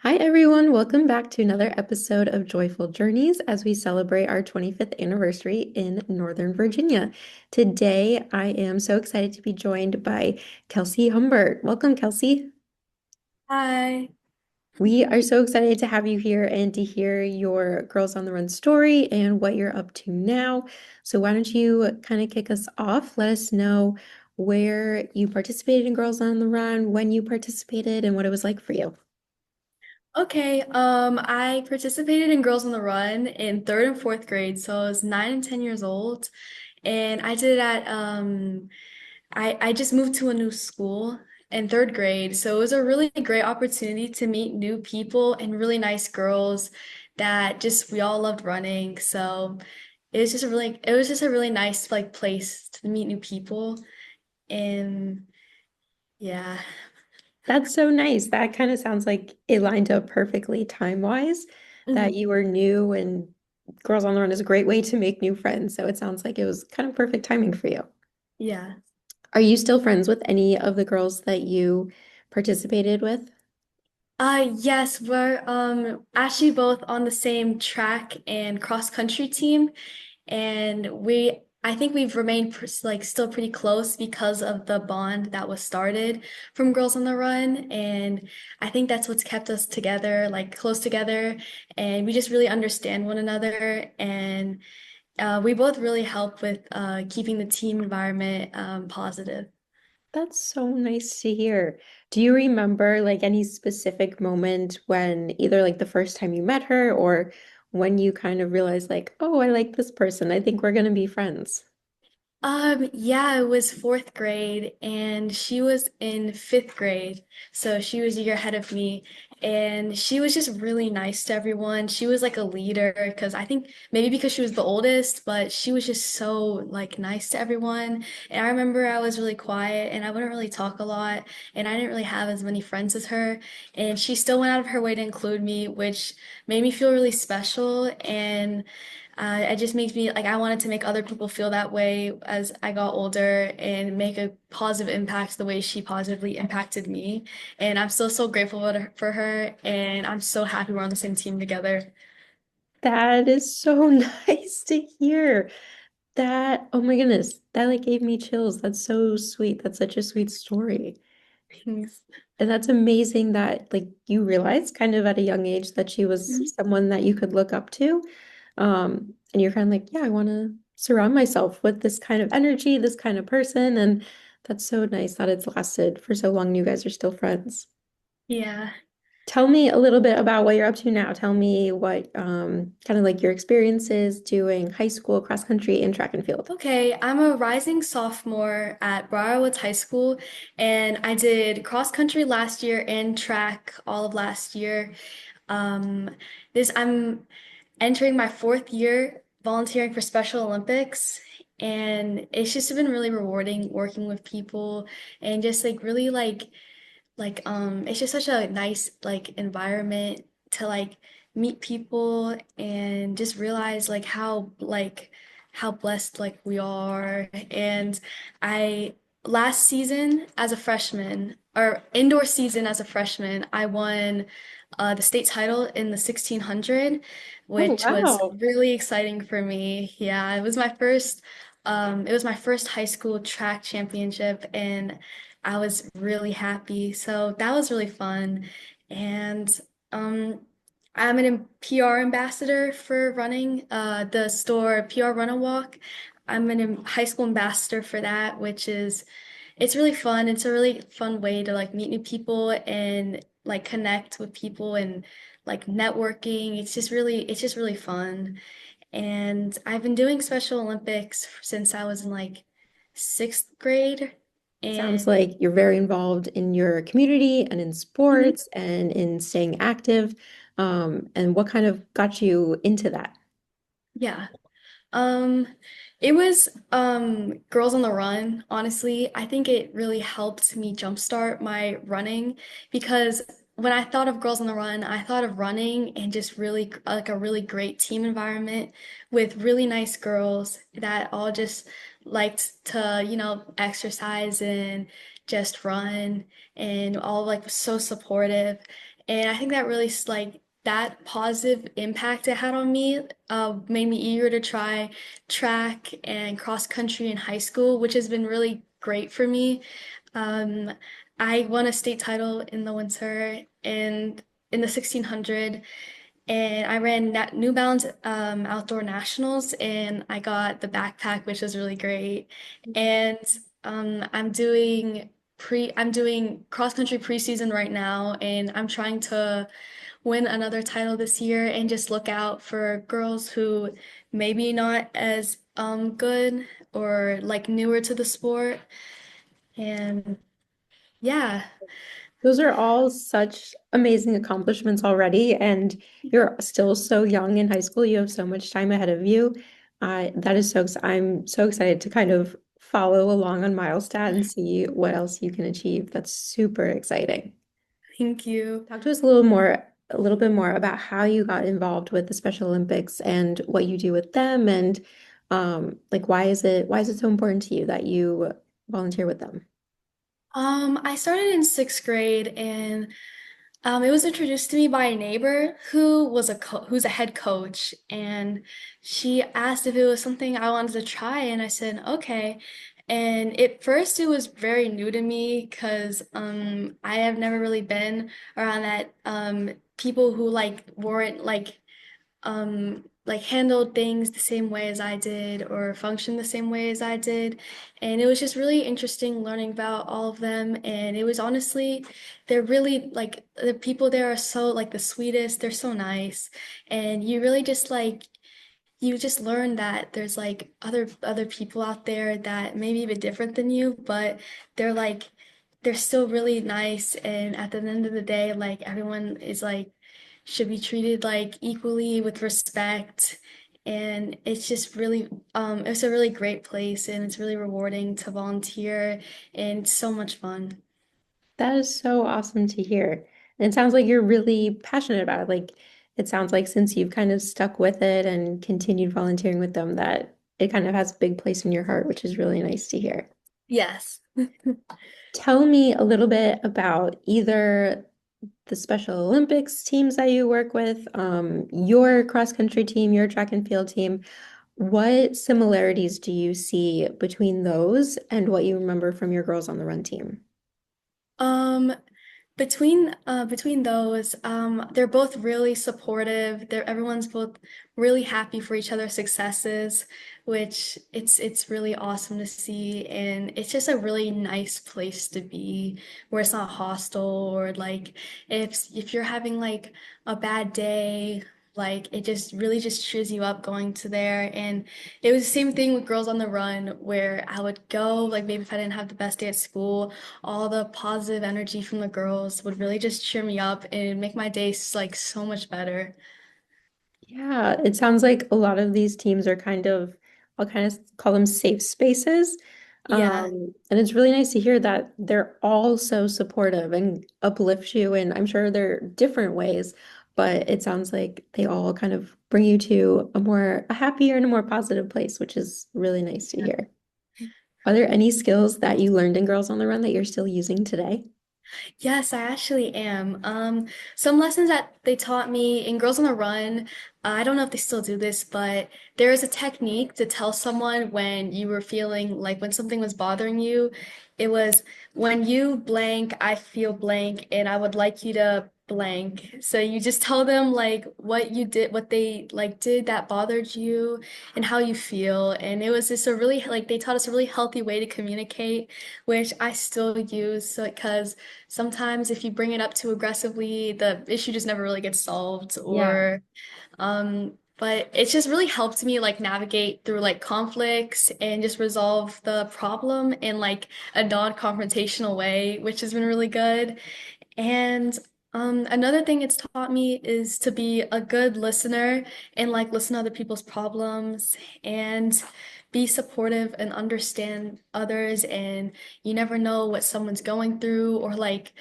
Hi, everyone. Welcome back to another episode of Joyful Journeys as we celebrate our 25th anniversary in Northern Virginia. Today, I am so excited to be joined by Kelsey Humbert. Welcome, Kelsey. Hi. We are so excited to have you here and to hear your Girls on the Run story and what you're up to now. So, why don't you kind of kick us off? Let us know where you participated in Girls on the Run, when you participated, and what it was like for you. Okay, I participated in Girls on the Run in third and fourth grade, so I was 9 and 10 years old, and I did it at I just moved to a new school in third grade, so it was a really great opportunity to meet new people and really nice girls that just we all loved running. So it was just a really nice like place to meet new people, and yeah. That's so nice. That kind of sounds like it lined up perfectly time-wise, that Mhm. you were new and Girls on the Run is a great way to make new friends. So it sounds like it was kind of perfect timing for you. Yeah. Are you still friends with any of the girls that you participated with? Yes, we're actually both on the same track and cross country team, and I think we've remained like still pretty close because of the bond that was started from Girls on the Run, and I think that's what's kept us together, like close together, and we just really understand one another, and we both really help with keeping the team environment positive. That's so nice to hear. Do you remember like any specific moment when either like the first time you met her or when you kind of realized like, oh, I like this person. I think we're gonna be friends. Yeah, it was fourth grade and she was in fifth grade. So she was a year ahead of me. And she was just really nice to everyone. She was like a leader because I think maybe because she was the oldest, but she was just so like nice to everyone. And I remember I was really quiet and I wouldn't really talk a lot and I didn't really have as many friends as her. And she still went out of her way to include me, which made me feel really special. And it just makes me like I wanted to make other people feel that way as I got older and make a positive impact the way she positively impacted me. And I'm still so grateful for her, and I'm so happy we're on the same team together. That is so nice to hear. That, oh my goodness, that like gave me chills. That's so sweet. That's such a sweet story. Thanks. And that's amazing that like you realized kind of at a young age that she was Mhm. someone that you could look up to. And you're kind of like, yeah, I want to surround myself with this kind of energy, this kind of person. And that's so nice that it's lasted for so long. You guys are still friends. Yeah. Tell me a little bit about what you're up to now. Tell me what kind of like your experiences doing high school, cross country, and track and field. Okay, I'm a rising sophomore at Briarwoods High School, and I did cross country last year and track all of last year. Um, I'm entering my fourth year volunteering for Special Olympics, and it's just been really rewarding working with people and just like really it's just such a nice like environment to like meet people and just realize like how blessed like we are. And I last season as a freshman or indoor season as a freshman, I won the state title in the 1600, Oh, which was wow. really exciting for me. Yeah, it was my first high school track championship, and I was really happy. So that was really fun. And um, I'm an PR ambassador for running the store PR Run and Walk. I'm an high school ambassador for that, which is it's really fun. It's a really fun way to like meet new people and like connect with people and like networking. It's just really fun. And I've been doing Special Olympics since I was in like sixth grade. Sounds And like you're very involved in your community and in Mhm. sports and in staying active. And what kind of got you into that? Yeah. Um, it was Girls on the Run, honestly. I think it really helped me jumpstart my running because when I thought of Girls on the Run, I thought of running and just really like a really great team environment with really nice girls that all just liked to, exercise and just run and all like so supportive. And I think that really like that positive impact it had on me made me eager to try track and cross country in high school, which has been really great for me. Um, I won a state title in the winter and in the 1600, and I ran New Balance outdoor nationals, and I got the backpack, which was really great. And I'm doing cross country preseason right now, and I'm trying to win another title this year and just look out for girls who maybe not as good or like newer to the sport. And yeah, Those are all such amazing accomplishments already, and you're still so young in high school. You have so much time ahead of you. That is I'm so excited to kind of follow along on Milestat and see what else you can achieve. That's super exciting. thank you. Talk to us a little bit more about how you got involved with the Special Olympics and what you do with them, and like why is it so important to you that you volunteer with them? I started in sixth grade, and it was introduced to me by a neighbor who was who's a head coach, and she asked if it was something I wanted to try, and I said okay. And at first, it was very new to me because I have never really been around that people who like weren't like handled things the same way as I did or functioned the same way as I did. And it was just really interesting learning about all of them. And it was honestly, they're really like the people there are so like the sweetest, they're so nice. And you really just like you just learn that there's like other people out there that may be a bit different than you, but they're like they're still really nice, and at the end of the day, like everyone is like should be treated like equally with respect. And it's just really it's a really great place, and it's really rewarding to volunteer, and it's so much fun. That is so awesome to hear. And it sounds like you're really passionate about it. Like it sounds like since you've kind of stuck with it and continued volunteering with them, that it kind of has a big place in your heart, which is really nice to hear. Yes. Tell me a little bit about either the Special Olympics teams that you work with, your cross country team, your track and field team. What similarities do you see between those and what you remember from your Girls on the Run team? Um, between those, they're both really supportive. Everyone's both really happy for each other's successes, which it's really awesome to see, and it's just a really nice place to be, where it's not hostile or like if you're having like a bad day, like it just really just cheers you up going to there. And it was the same thing with Girls on the Run, where I would go, like maybe if I didn't have the best day at school, all the positive energy from the girls would really just cheer me up and make my days like so much better. Yeah, it sounds like a lot of these teams are I'll kind of call them safe spaces. Yeah. And it's really nice to hear that they're all so supportive and uplift you. And I'm sure they're different ways, but it sounds like they all kind of bring you to a happier and a more positive place, which is really nice to hear. Are there any skills that you learned in Girls on the Run that you're still using today? Yes, I actually am. Some lessons that they taught me in Girls on the Run, I don't know if they still do this, but there is a technique to tell someone when you were feeling like when something was bothering you. It was when you blank, I feel blank, and I would like you to blank. So you just tell them like what you did, what they like did that bothered you, and how you feel. And it was just a really like they taught us a really healthy way to communicate, which I still use so, because sometimes if you bring it up too aggressively, the issue just never really gets solved. Yeah. Or but it's just really helped me like navigate through like conflicts and just resolve the problem in like a non-confrontational way, which has been really good. And another thing it's taught me is to be a good listener and like listen to other people's problems and be supportive and understand others. And you never know what someone's going through or like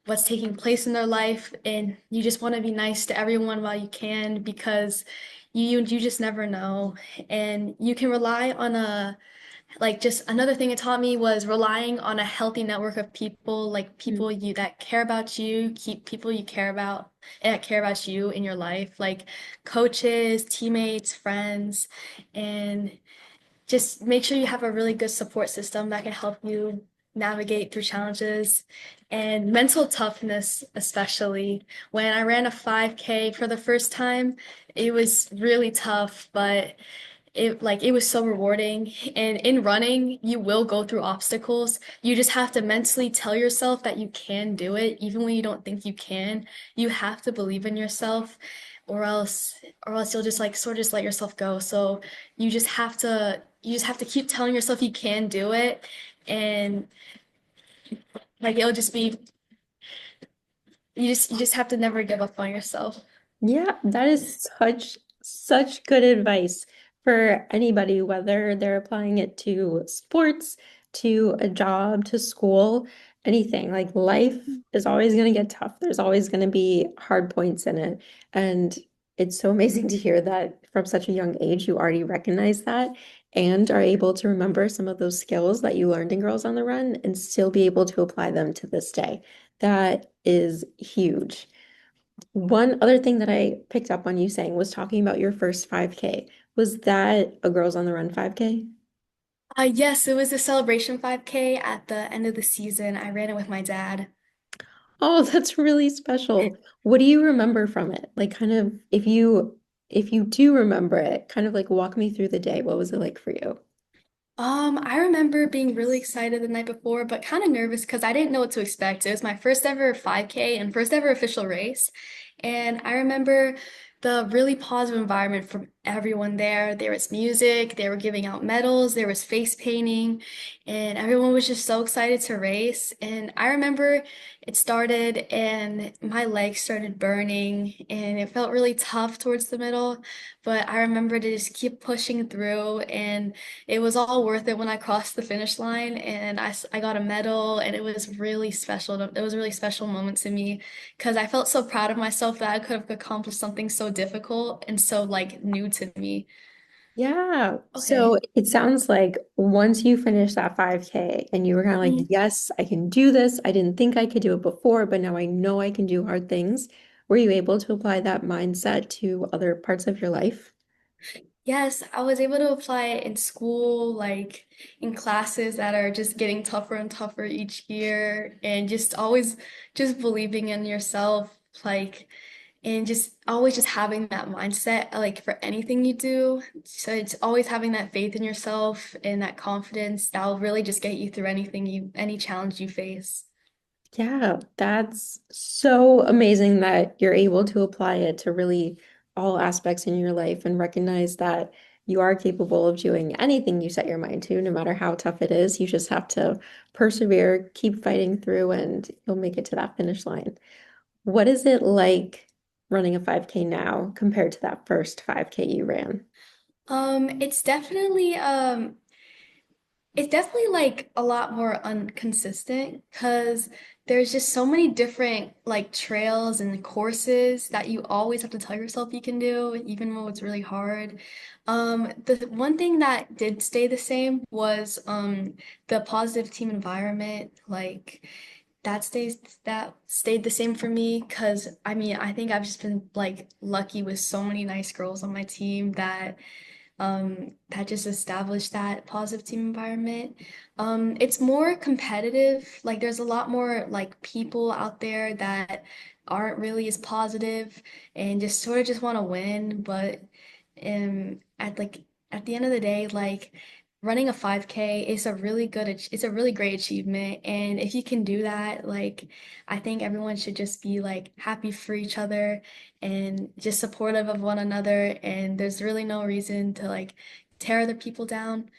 what's taking place in their life. And you just want to be nice to everyone while you can, because you just never know. And you can rely on a like just another thing it taught me was relying on a healthy network of people, like Mm. people you that care about you, keep people you care about and that care about you in your life, like coaches, teammates, friends, and just make sure you have a really good support system that can help you navigate through challenges and mental toughness, especially. When I ran a 5K for the first time, it was really tough, but it was so rewarding. And in running, you will go through obstacles. You just have to mentally tell yourself that you can do it, even when you don't think you can. You have to believe in yourself, or else you'll just like sort of just let yourself go. So you just have to keep telling yourself you can do it, and like it'll just be you just have to never give up on yourself. Yeah, that is such good advice for anybody, whether they're applying it to sports, to a job, to school, anything. Like life is always going to get tough. There's always going to be hard points in it. And it's so amazing to hear that from such a young age, you already recognize that and are able to remember some of those skills that you learned in Girls on the Run and still be able to apply them to this day. That is huge. One other thing that I picked up on you saying was talking about your first 5K. Was that a Girls on the Run 5K? Yes, it was a celebration 5K at the end of the season. I ran it with my dad. Oh, that's really special. What do you remember from it? Like kind of if you do remember it, kind of like walk me through the day. What was it like for you? I remember being really excited the night before, but kind of nervous because I didn't know what to expect. It was my first ever 5K and first ever official race. And I remember the really positive environment from everyone there. There was music, they were giving out medals, there was face painting, and everyone was just so excited to race. And I remember it started and my legs started burning, and it felt really tough towards the middle, but I remember to just keep pushing through, and it was all worth it when I crossed the finish line and I got a medal, and it was really special. It was a really special moment to me because I felt so proud of myself that I could have accomplished something so difficult and so like new to me. Yeah. Okay. So it sounds like once you finished that 5K and you were kind of like, Mhm. yes, I can do this. I didn't think I could do it before, but now I know I can do hard things. Were you able to apply that mindset to other parts of your life? Yes, I was able to apply it in school, like in classes that are just getting tougher and tougher each year, and just always just believing in yourself, like, and just always just having that mindset, like for anything you do. So it's always having that faith in yourself and that confidence that will really just get you through any challenge you face. Yeah, that's so amazing that you're able to apply it to really all aspects in your life and recognize that you are capable of doing anything you set your mind to, no matter how tough it is. You just have to persevere, keep fighting through, and you'll make it to that finish line. What is it like running a 5K now compared to that first 5K you ran? It's definitely like a lot more inconsistent because there's just so many different like trails and courses that you always have to tell yourself you can do, even though it's really hard. The one thing that did stay the same was the positive team environment. Like that stayed the same for me because I mean I think I've just been like lucky with so many nice girls on my team that just established that positive team environment. It's more competitive. Like there's a lot more like people out there that aren't really as positive and just sort of just want to win. But at the end of the day, like running a 5K is it's a really great achievement. And if you can do that, like I think everyone should just be like happy for each other and just supportive of one another. And there's really no reason to like tear other people down.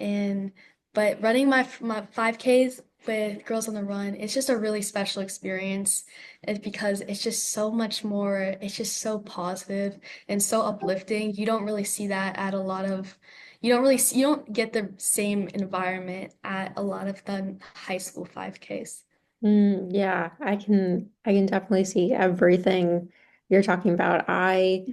And but running my 5Ks with Girls on the Run, it's just a really special experience. It's because it's just so much more, it's just so positive and so uplifting. You don't really see that at a lot of you don't get the same environment at a lot of the high school 5Ks. Yeah, I can definitely see everything you're talking about. I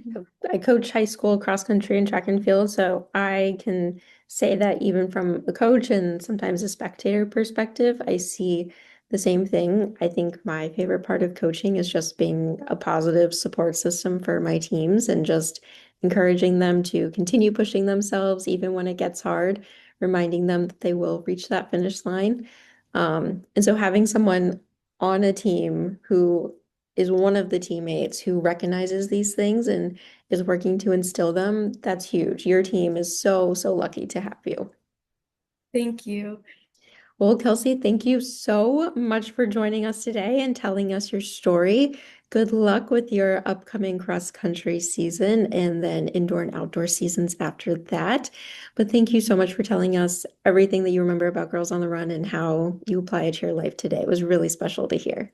coach high school cross country and track and field, so I can say that even from a coach and sometimes a spectator perspective, I see the same thing. I think my favorite part of coaching is just being a positive support system for my teams and just encouraging them to continue pushing themselves even when it gets hard, reminding them that they will reach that finish line. And so having someone on a team who is one of the teammates who recognizes these things and is working to instill them, that's huge. Your team is so, so lucky to have you. Thank you. Well, Kelsey, thank you so much for joining us today and telling us your story. Good luck with your upcoming cross country season and then indoor and outdoor seasons after that. But thank you so much for telling us everything that you remember about Girls on the Run and how you apply it to your life today. It was really special to hear.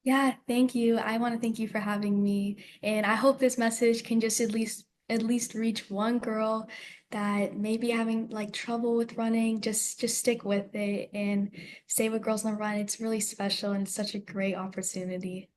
Yeah, thank you. I want to thank you for having me. And I hope this message can just at least reach one girl that may be having like trouble with running. Just stick with it and stay with Girls on the Run. It's really special and such a great opportunity.